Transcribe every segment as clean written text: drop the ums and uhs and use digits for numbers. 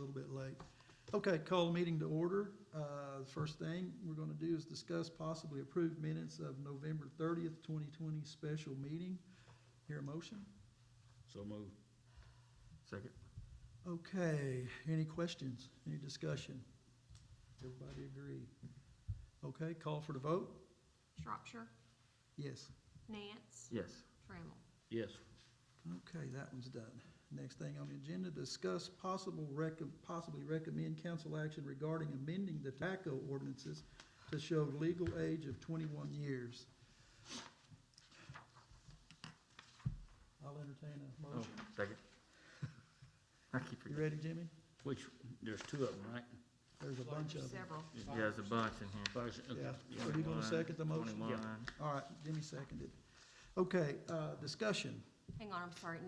little bit late. Okay, call the meeting to order. The first thing we're gonna do is discuss possibly approved minutes of November 30th, 2020 special meeting. Hear a motion? So moved. Second. Okay, any questions, any discussion? Everybody agree? Okay, call for the vote? Shropshire, Yes. Nance, Yes. Trammell. Yes. Okay, that one's done. Next thing on the agenda, discuss possibly recommend council action regarding amending the tobacco ordinances to show legal age of 21 years. I'll entertain a Oh, motion. second. I keep You forgetting. ready, Jimmy? Which, there's two of them, right? There's a bunch of them. Several. Yeah, there's a bunch in here. First, Yeah. yeah. Are you gonna second the motion? 21. All right, Jimmy seconded. Okay, discussion. Hang on, I'm sorry.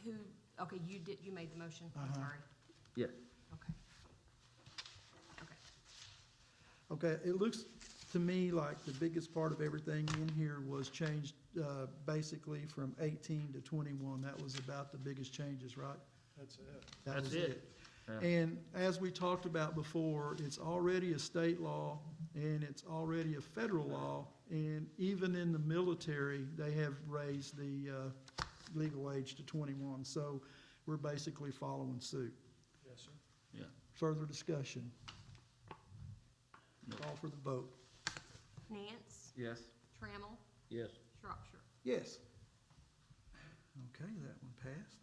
Who, okay, you made the motion, I'm Uh-huh. sorry. Yeah. Okay. Okay. Okay, it looks to me like the biggest part of everything in here was changed, basically from 18 to 21. That was about the biggest changes, right? That's it. That That's was it. Yeah. And as we talked about before, it's already a state law and it's already a federal law. And even in the military, they have raised the legal age to 21. So we're basically following suit. Yes, sir. Yeah. Further discussion? No. Call for the vote. Nance, Yes. Trammell, Yes. Shropshire. Yes. Okay, that one passed.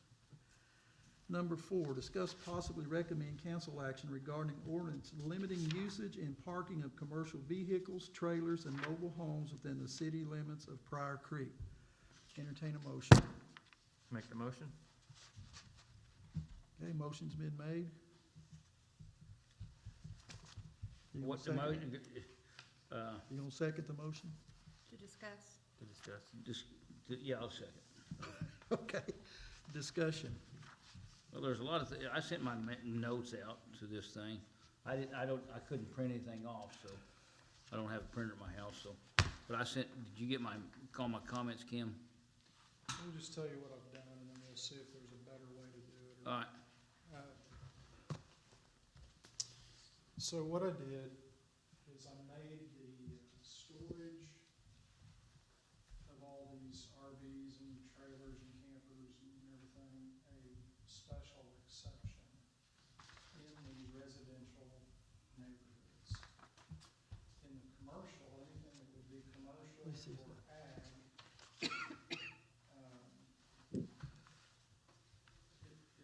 Number 4, discuss possibly recommend council action regarding ordinance limiting usage and parking of commercial vehicles, trailers, and mobile homes within the city limits of Pryor Creek. Entertain a motion. Make the motion? Okay, motion's been made. You gonna What the second it? motion, You gonna second the motion? To discuss? To discuss. just, yeah, I'll second. Okay, discussion. Well, there's a lot of, I sent my notes out to this thing. I couldn't print anything off, so I don't have a printer at my house, so. But I sent, did you get all my comments, Kim? Let me just tell you what I've done, and then we'll see if there's a better way to do it. All right, So what I did is I made the storage of all these RVs and trailers and campers and everything a special exception in the residential neighborhoods. In the commercial, anything that would be commercial Let me see or that. ag,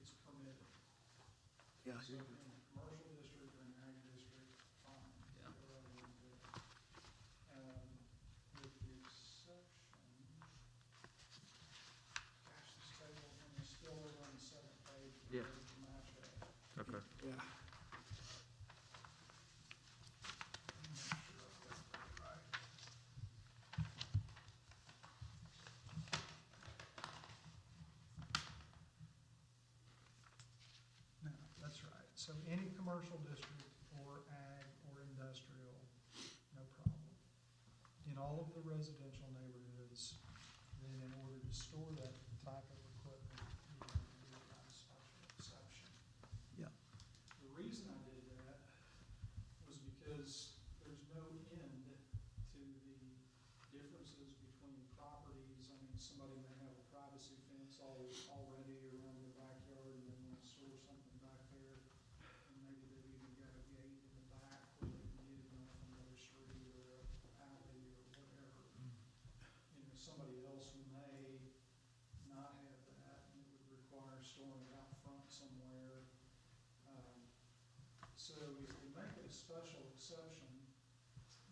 it's permitted. Yeah. So in a commercial district or an ag district, fine. Yeah. Go right ahead and do it. With the exception, gosh, this table, and it's still over on the second page. but Yeah. it's to match it. Okay. Yeah. Make sure I've got that right. No, that's right. So any commercial district or ag or industrial, no problem. In all of the residential neighborhoods, then in order to store that type of equipment, you have to do it by a special exception. Yeah. The reason I did that was because there's no end to the differences between properties. I mean, somebody may have a privacy fence already around their backyard and they want to store something back there. And maybe they've even got a gate in the back where they can get in off another street or a alley or whatever. You know, somebody else may not have that and it would require storing it out front somewhere. So if we make it a special exception,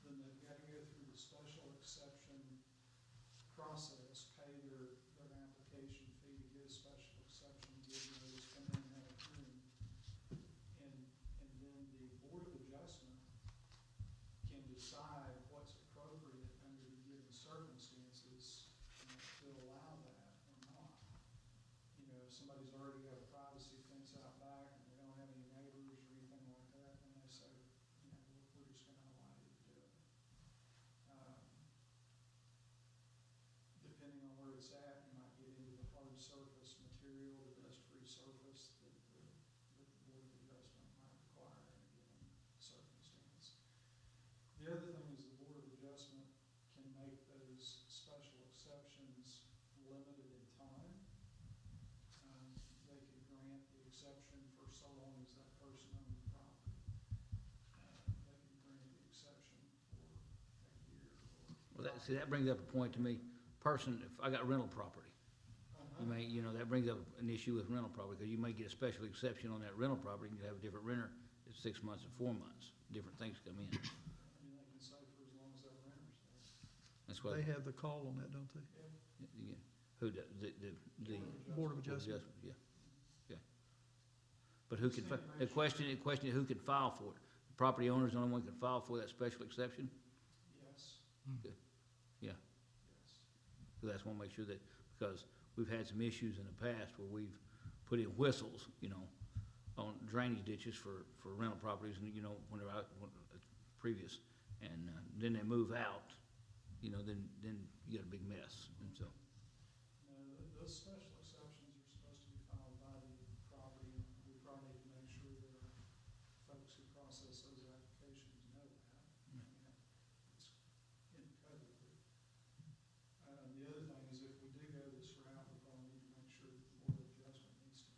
then they've got to go through the special exception process, pay their application fee to get a special exception, give notice, come in and have a hearing. And then the Board of Adjustment can decide what's appropriate under the given circumstances, to allow that or not. You know, if somebody's already got a privacy fence out back and they don't have any neighbors or anything like that, then they say, you know, we're just gonna allow you to do it. Depending on where it's at, see, that brings up a point to me, if I got rental property, you may, that brings up an issue with rental property, because you may get a special exception on that rental property, and you have a different renter, it's 6 months and 4 months, different things come in. I mean, they can say for as long as that renter's there. That's why, They have the call on that, don't they? who, the Board of Adjustment. yeah, yeah. But who can, the question is who can file for it? The property owner's the only one who can file for that special exception? Yes, Yeah, yes. so that's one, make sure that, because we've had some issues in the past where we've put in whistles, on drainage ditches for rental properties, and, when they're out, previous, and, then they move out, then you got a big mess, and so. No, those special exceptions are supposed to be filed by the property owner. We probably need to make sure that our folks who process those applications know that. It's in the code. The other thing is if we do go this route, we probably need to make sure that the Board of Adjustment needs to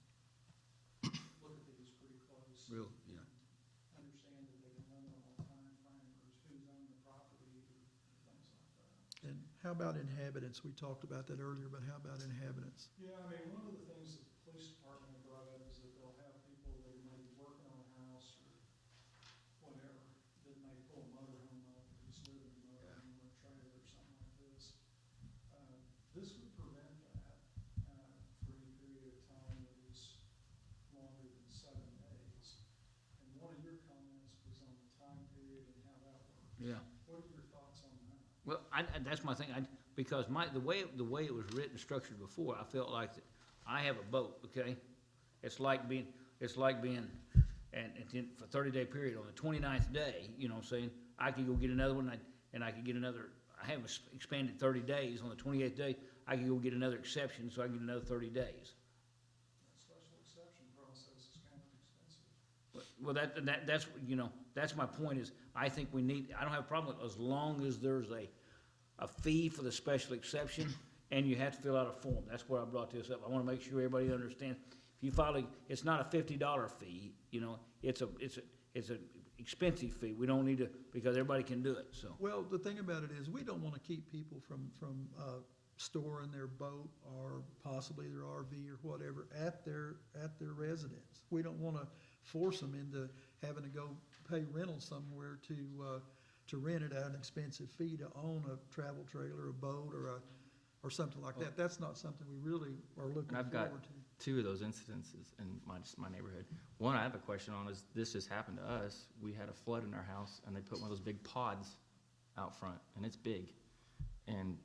look at these pretty close. Real, yeah. Understand that they can limit on a time frame or who's owned the property or things like that. And how about inhabitants? We talked about that earlier, but how about inhabitants? Yeah, I mean, one of the things that the police department have brought up is that they'll have people that may be working on a house or whatever, that may pull a motorhome up or just live in a motorhome or a trailer or something like this. This would prevent that, for any period of time that is longer than 7 days. And one of your comments was on the time period and how that works. Yeah. What are your thoughts on that? Well, that's my thing, because the way it was written, structured before, I felt like that I have a boat, okay? It's like being, and then for 30-day period, on the 29th day, you know what I'm saying, I could go get another one, and I could get another, I have expanded 30 days, on the 28th day, I could go get another exception, so I can get another 30 days. That special exception process is kind of expensive. Well, that's my point is, I think I don't have a problem with it as long as there's a fee for the special exception and you have to fill out a form. That's where I brought this up. I wanna make sure everybody understands. If you file it's not a $50 fee, it's a expensive fee. We don't need to, because everybody can do it, so. Well, the thing about it is, we don't want to keep people from storing their boat or possibly their RV or whatever at their residence. We don't want to force them into having to go pay rental somewhere to rent it at an expensive fee to own a travel trailer, a boat, or something like that. That's not something we really are looking And I've got forward to. 2 of those incidences in my neighborhood. One I have a question on is, this just happened to us. We had a flood in our house, and they put one of those big pods out front, and it's big. And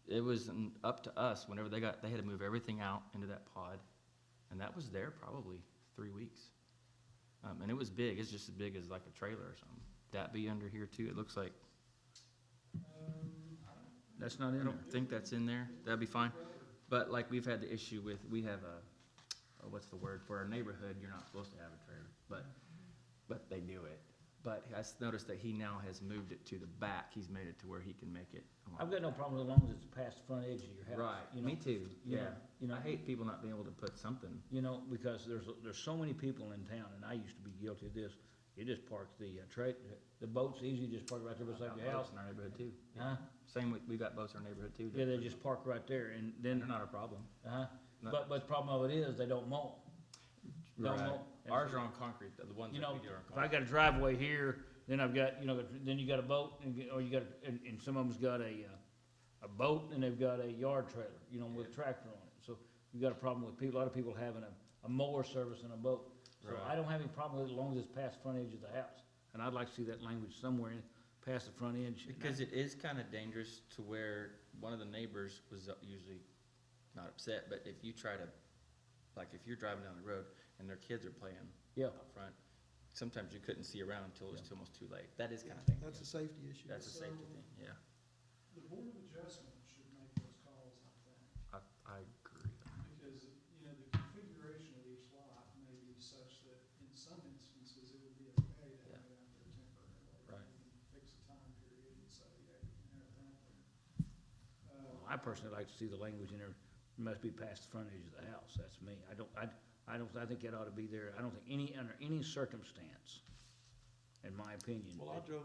it was up to us, whenever they had to move everything out into that pod, and that was there probably 3 weeks. And it was big, it's just as big as like a trailer or something. That be under here too, it looks like. That's not I in there. don't think that's in there, that'd be fine. But like, we've had the issue with, we have what's the word, for our neighborhood, you're not supposed to have a trailer, but they do it. But I noticed that he now has moved it to the back, he's made it to where he can make it. I've got no problem as long as it's past the front edge of your house. Right, me too, You know, yeah. I hate people not being able to put something. Because there's so many people in town, and I used to be guilty of this. You just park the boat's easy, you just park right there beside your house. In our neighborhood too. Huh? Same, we got boats in our neighborhood too. Yeah, they just park right there, and They're then, not a problem. No. but the problem of it is, they don't mow. Don't Right. mow. Ours are on concrete, the ones that we do are on If I concrete. got a driveway here, then I've got, then you got a boat, or you got, and some of them's got a boat, and they've got a yard trailer, with a tractor on it. So you've got a problem with a lot of people having a mower service and a boat. So Right. I don't have any problem with it as long as it's past the front edge of the house. And I'd like to see that language somewhere past the front edge. Because it is kind of dangerous to where one of the neighbors was usually not upset, but if you try to, like if you're driving down the road and their kids are playing Yeah. out front, sometimes you couldn't see around until it was almost too late. That is kind of That's a dangerous. safety issue. That's a safety thing, yeah. The Board of Adjustment should make those calls, I think. I agree. Because, the configuration of each lot may be such that in some instances, it would be okay to have it out there temporarily. Right. You can fix a time period and say, yeah, you can have it out there. I personally like to see the language in there, it must be past the front edge of the house. That's me. I think that ought to be there. I don't think under any circumstance in my opinion. Well, I drove,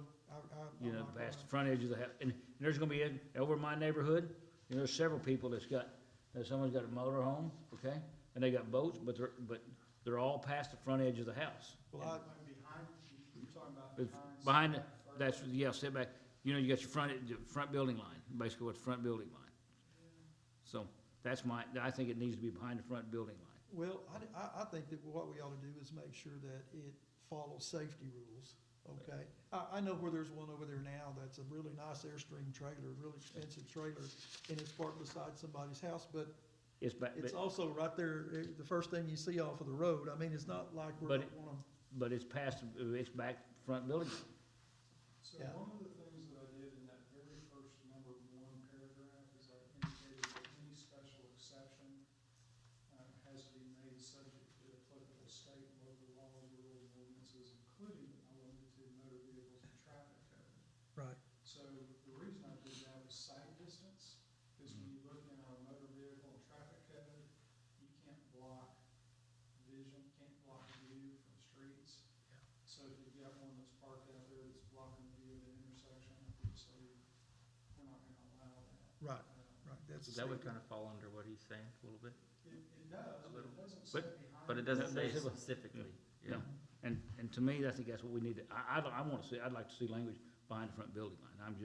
You know, I'm not past the gonna- front edge of the house, and there's gonna be, over in my neighborhood, you know, there's several people that's got, someone's got a motor home, okay? And they got boats, but they're all past the front edge of the house. Well, Like behind, you're talking about It's behind. behind it, setback that's, further? yeah, setback, you know, you got your front building line, basically what's front building line. So, that's I think it needs to be behind the front building line. well, I think that what we ought to do is make sure that it follows safety rules, okay? I know where there's one over there now that's a really nice Airstream trailer, a really expensive trailer, and it's parked beside somebody's house, but It's back, it's also right there, the first thing you see off of the road. I mean, it's not like we're But gonna wanna, but it's past, it's back front building. So Yeah. one of the things that I did in that very first number one paragraph is I indicated that any special exception has to be made subject to applicable state and local laws, rules, and ordinances, including but not limited to motor vehicles and traffic code. right, So the reason I did that was sight distance, because when you look in our motor vehicle and traffic code, you can't block vision, can't block view from streets. So if you've got one that's parked out there that's blocking the view at an intersection, obviously, we're not gonna allow that. right, Uh, right, that's. That would kind of fall under what he's saying a little bit, It does, but it doesn't say But- behind. but it doesn't say That's- specifically. Yeah, and to me, I think that's what we need to, I wanna see, I'd like to see language behind the front building line.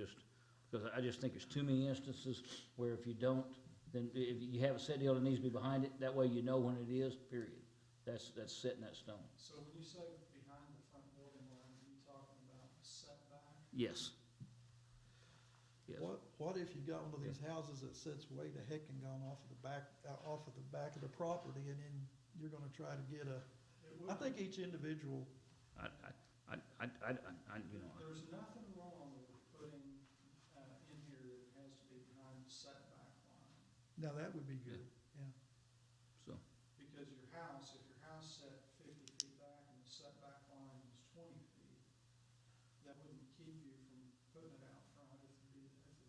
Because I just think there's too many instances where if you don't, then if you have a set deal that needs to be behind it, that way you know when it is, period. That's set in that stone. So when you say behind the front building line, are you talking about a setback? Yes. Yes. What if you got one of these houses that sits way the heck and gone off of the back of the property, and then you're gonna try to get a, It would I think each individual, You know, There's nothing wrong with putting, in here that it has to be behind the setback line. now that would be good, yeah. so, Because if your house set 50 feet back and the setback line was 20 feet, that wouldn't keep you from putting it out front if the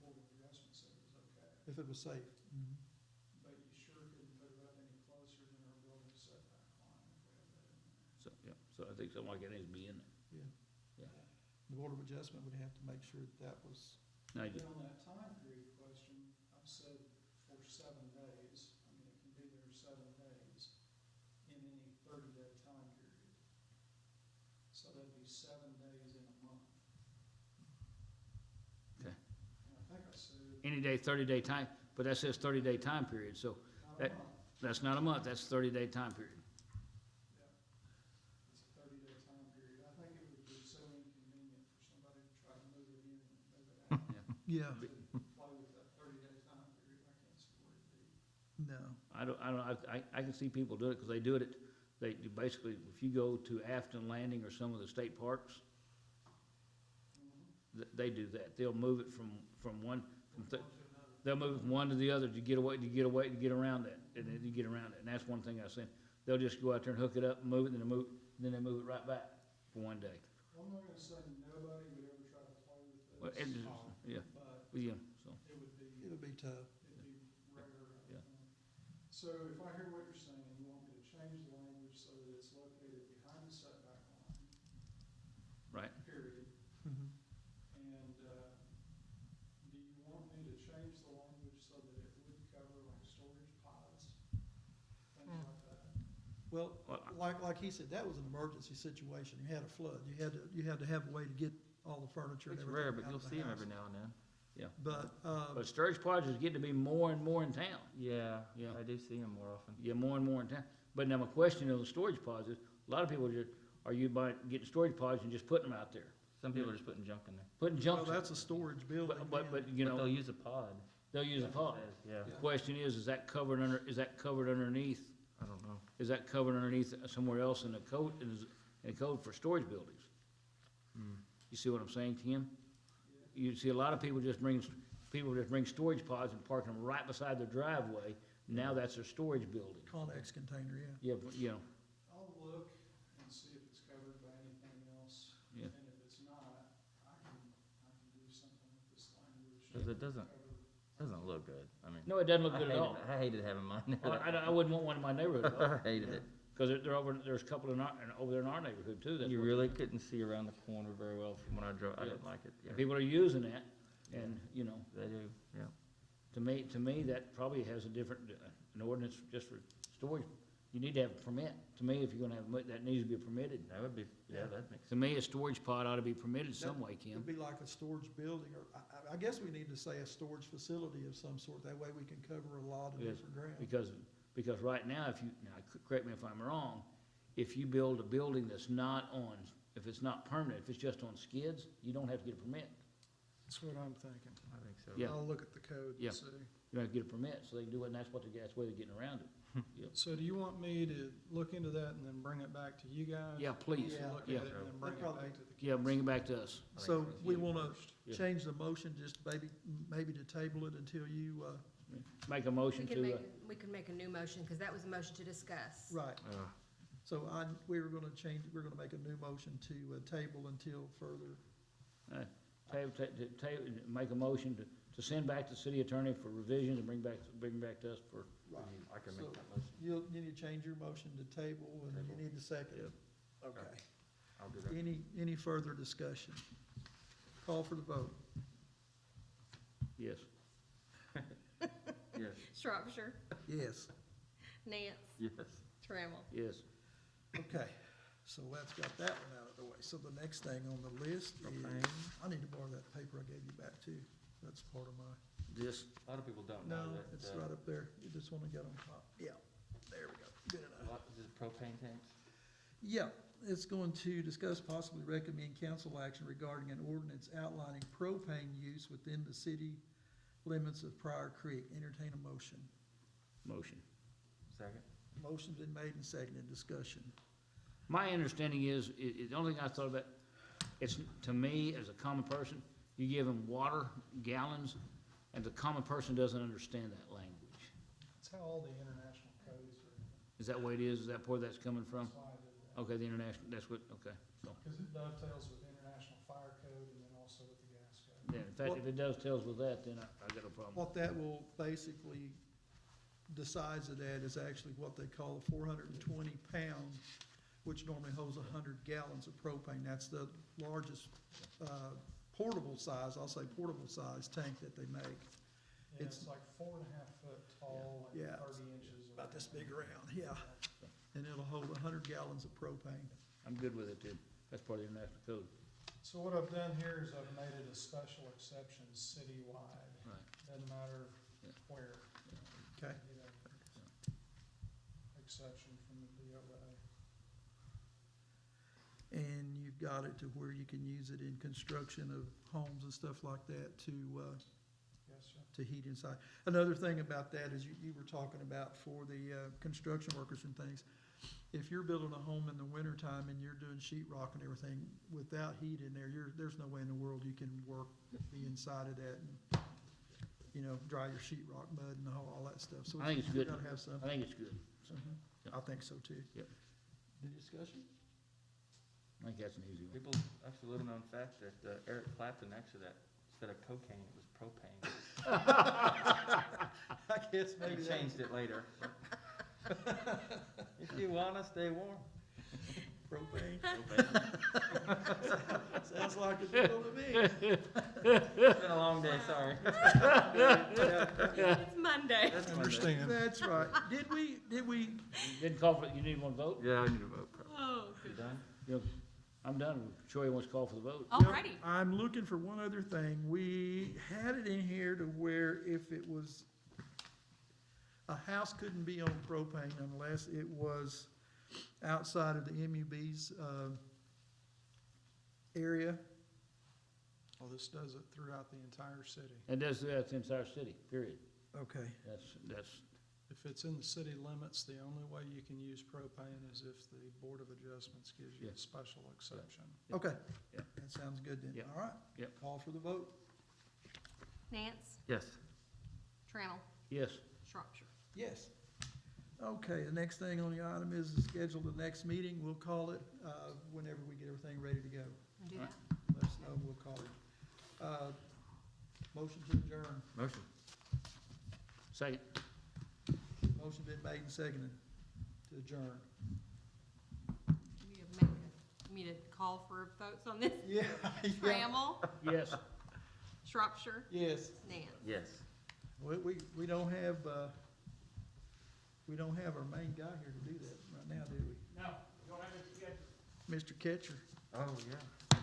Board of Adjustment said it was okay. If it was safe. Mhm. But you sure couldn't put it up any closer than our building setback line if we have that in there. so I think something like that needs to be in there. The Board of Adjustment would have to make sure that was, Now, Then on that time period question, I've said for 7 days, I mean, it can be there 7 days in any 30-day time period. So that'd be 7 days in a month. Okay. And I think I said, any day, 30-day time, but that says 30-day time period, so not a that- month, that's not a month, that's 30-day time period. it's a 30-day time period. I think it would be so inconvenient for somebody to try to move it in and move it out. yeah, To play with that 30-day time period, I can't see where it'd be. no, I can see people do it, because they do it, they do basically, if you go to Afton Landing or some of the state parks, they do that, they'll move it from one, they'll move it from one to the other to get around that, and then you get around it, and that's one thing I was saying. They'll just go out there and hook it up, move it, then they move it right back for one day. Well, I'm not gonna say nobody would ever try to play with Well, this, yeah, but yeah, so, it would be. it'll be tough. It'd be rare, I Yeah. think. So if I hear what you're saying, you want me to change the language so that it's located behind the setback line, right. period. Mhm. And, do you want me to change the language so that it would cover like storage pods? Things like that? Well, Well, like he said, that was an emergency situation. You had a flood. You had to have a way to get all the furniture and It's everything rare, but out you'll of the see them house. every now and then. But, But storage pods is getting to be more and more in town. Yeah, Yeah. I do see them more often. Yeah, more and more in town. But now my question on the storage pods is, a lot of people just, are you getting storage pods and just putting them out there? Some people are just putting junk in there. Putting well, junk, that's a storage building. but, yeah. but, you But they'll know, use a pod. they'll use a pod. Yeah, The question is that covered underneath, I don't know. is that covered underneath somewhere else in the code, in the code for storage buildings? You see what I'm saying, Tim? You see a lot of people just bring storage pods and park them right beside their driveway. Now that's their storage building. Connex container, yeah. Yeah, but, you know, I'll look and see if it's covered by anything else. Yeah. And if it's not, I can do something with this language. Cause it doesn't Cover- look good. I mean. no, it doesn't look good at all. I hated having mine. I wouldn't want one in my neighborhood at all. I hated it. cause there's a couple over there in our neighborhood too. That's You what- really couldn't see around the corner very well from when I drove, I didn't like it. Yeah. People are using that, and, you know, They do, yeah. to me, that probably has a different, an ordinance just for storage. You need to have a permit. To me, if you're gonna have, that needs to be permitted. That would be, yeah, that makes To me, a storage pod ought to be permitted some way, Kim. It'd be like a storage building, or, I guess we need to say a storage facility of some sort, that way we can cover a lot of Yes, different ground. Because right now, if you, now, correct me if I'm wrong, if you build a building that's not on, if it's not permanent, if it's just on skids, you don't have to get a permit. That's what I'm thinking. I think so. Yeah. I'll look at the code Yeah. and see. You don't have to get a permit, so they can do it, and that's the way they're getting around it. So do you want me to look into that and then bring it back to you guys? Yeah, please, Yeah. Look yeah. at it and then bring it Probably- back to the Yeah, bring it back to us. So we wanna Yeah. change the motion, just maybe to table it until you, Make a motion to, We can make a new motion, because that was a motion to discuss. right. So we're gonna make a new motion to table until further. make a motion to send back to the city attorney for revisions and bring back to us for Right. I can So make that motion. you need to change your motion to table, and then you need to second it. Okay. I'll do that. Any further discussion? Call for the vote. yes. Yes, Shropshire, Yes. Nance, yes. Trammell. Yes. Okay, so that's got that one out of the way. So the next thing on the list is, Propane. I need to borrow that paper I gave you back too. That's part of my, This, A lot of people don't know no, that. it's right up there. You just wanna get on top. Yeah, there we go. Good enough. What, is it propane tanks? Yeah, it's going to discuss possibly recommend council action regarding an ordinance outlining propane use within the city limits of Pryor Creek. Entertain a motion. motion. Second? Motion's been made and seconded. Discussion. My understanding is, the only thing I thought about, it's, to me, as a common person, you give them water, gallons, and the common person doesn't understand that language. That's how all the international codes are, Is that what it is? Is that where that's coming from? that's why I did that. Okay, the international, that's what, okay, so, Because it dovetails with international fire code and then also with the gas code. yeah, in fact, if it does tells with that, then I got no problem. What that will basically decides of that is actually what they call a 420 pound, which normally holds 100 gallons of propane. That's the largest portable size, I'll say portable size tank that they make. Yeah, It's- it's like 4.5 foot tall, like Yeah. 30 inches. or About this whatever. big around, yeah. And it'll hold 100 gallons of propane. I'm good with it, too. That's part of the international code. So what I've done here is I've made it a special exception citywide. Right. Doesn't matter Yeah. where. Okay. You know, exception from the DOA. And you've got it to where you can use it in construction of homes and stuff like that to, Yes, sir. to heat inside. Another thing about that is you were talking about for the construction workers and things. If you're building a home in the wintertime and you're doing sheet rock and everything, without heat in there, there's no way in the world you can work, be inside of that and, you know, dry your sheet rock mud and all that stuff. So I think it's you good. gotta have some. I think it's good. Mhm. Yep. I think so too. Yep. Any discussion? I think that's an easy one. People actually little known fact that Eric Clapton, actually, that instead of cocaine, it was propane. I guess He maybe that. changed it later. If you wanna stay warm. Propane. Propane. Sounds like a deal to me. It's been a long day, sorry. It's Monday. That's Monday. Understand. That's right. Did we, Didn't call for, you need one vote? Yeah, I need a vote. Oh, You done? You know, I'm done. Troy wants to call for the vote. Alrighty. I'm looking for one other thing. We had it in here to where if it was, a house couldn't be on propane unless it was outside of the MUB's, area. Well, this does it throughout the entire city. It does that the entire city, period. Okay. That's, If it's in the city limits, the only way you can use propane is if the Board of Adjustments gives you Yeah. a special exception. Yeah. Okay. Yeah. That sounds good then. Yeah. All right. Yep. Call for the vote. Nance, Yes. Trammell, yes. Shropshire. Yes. Okay, the next thing on the item is to schedule the next meeting. We'll call it, whenever we get everything ready to go. Do Alright. that. Let us know, we'll call it. Motion to adjourn. Motion. Second. Motion been made and seconded to adjourn. call for votes on this. Yeah. Trammell, Yes. Shropshire, Yes. Nance. Yes. We don't have, we don't have our main guy here to do that right now, do we? No, you don't have it together. Mr. Ketcher. Oh, yeah.